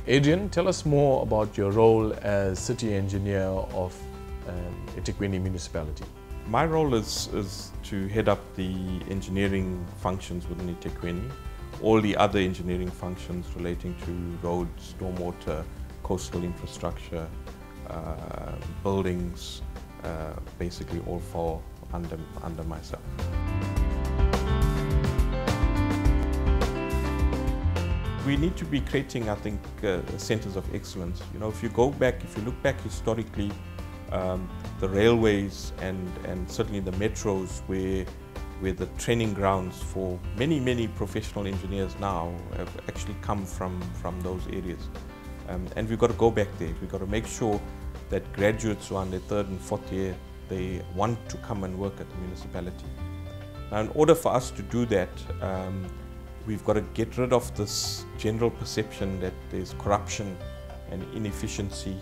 Adrian, tell us more about your role as city engineer of eThekwini municipality. My role is to head up the engineering functions within eThekwini, all the other engineering functions relating to roads, stormwater, coastal infrastructure, buildings, basically all fall under myself. We need to be creating, I think, centers of excellence. You know, if you look back historically, the railways and certainly the metros where the training grounds for many professional engineers now have actually come from those areas. And we've got to go back there. We've got to make sure that graduates who are in their third and fourth year, they want to come and work at the municipality. Now, in order for us to do that, we've got to get rid of this general perception that there's corruption and inefficiency,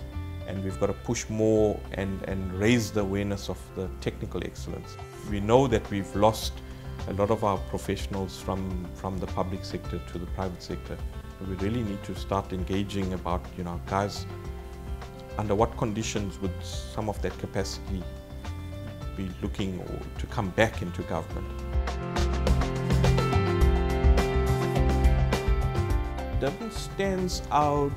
and we've got to push more and raise the awareness of the technical excellence. We know that we've lost a lot of our professionals from the public sector to the private sector. We really need to start engaging about, you know, guys, under what conditions would some of that capacity be looking to come back into government. Durban stands out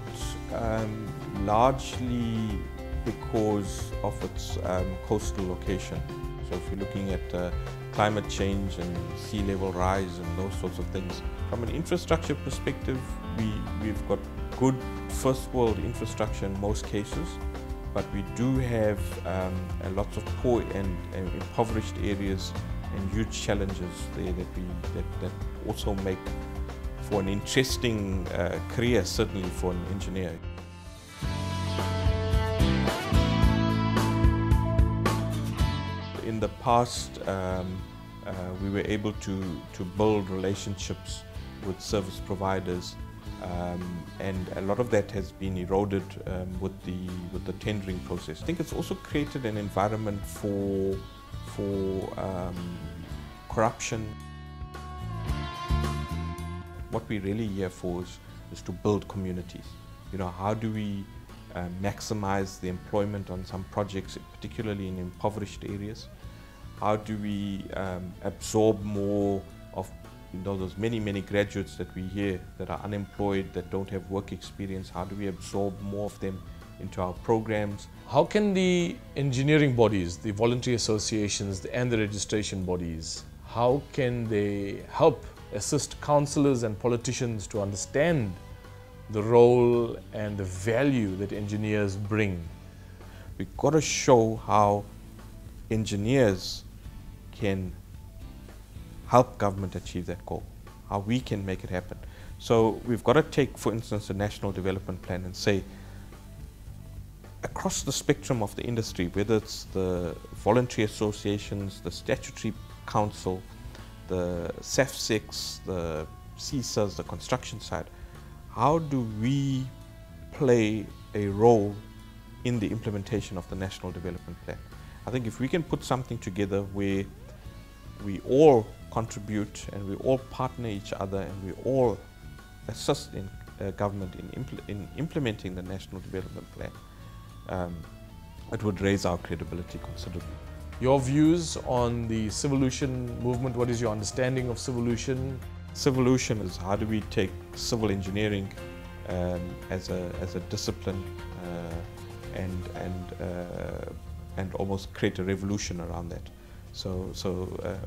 largely because of its coastal location. So if you're looking at climate change and sea level rise and those sorts of things, from an infrastructure perspective, we've got good first world infrastructure in most cases, but we do have lots of poor and impoverished areas and huge challenges there that also make for an interesting career, certainly for an engineer. In the past, we were able to build relationships with service providers, and a lot of that has been eroded with the tendering process. I think it's also created an environment for corruption. What we're really here for is to build communities. You know, how do we maximize the employment on some projects, particularly in impoverished areas? How do we absorb more of, you know, those many graduates that we hear that are unemployed, that don't have work experience? How do we absorb more of them into our programs? How can the engineering bodies, the voluntary associations and the registration bodies, how can they help assist councillors and politicians to understand the role and the value that engineers bring? We've got to show how engineers can help government achieve that goal, how we can make it happen. So we've got to take, for instance, a national development plan and say, across the spectrum of the industry, whether it's the voluntary associations, the statutory council, the SAFSECs, the CISAs, the construction side, how do we play a role in the implementation of the National Development Plan? I think if we can put something together where we all contribute and we all partner each other and we all assist in government in implementing the National Development Plan, it would raise our credibility considerably. Your views on the Civilution movement, what is your understanding of Civilution? Civilution is how do we take civil engineering as a discipline and almost create a revolution around that.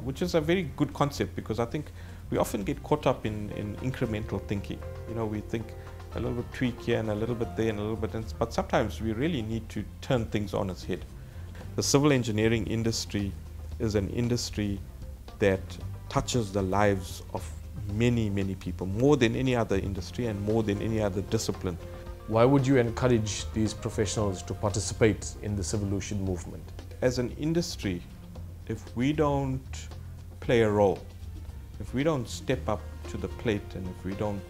Which is a very good concept, because I think we often get caught up in incremental thinking. You know, we think a little bit tweak here and a little bit there and a little bit, but sometimes we really need to turn things on its head. The civil engineering industry is an industry that touches the lives of many people, more than any other industry and more than any other discipline. Why would you encourage these professionals to participate in the Civilution movement? As an industry, if we don't play a role, if we don't step up to the plate, and if we don't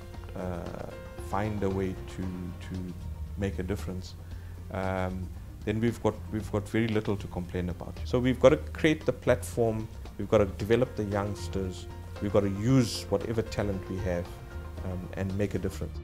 find a way to make a difference, then we've got very little to complain about. So we've got to create the platform, we've got to develop the youngsters, we've got to use whatever talent we have and make a difference.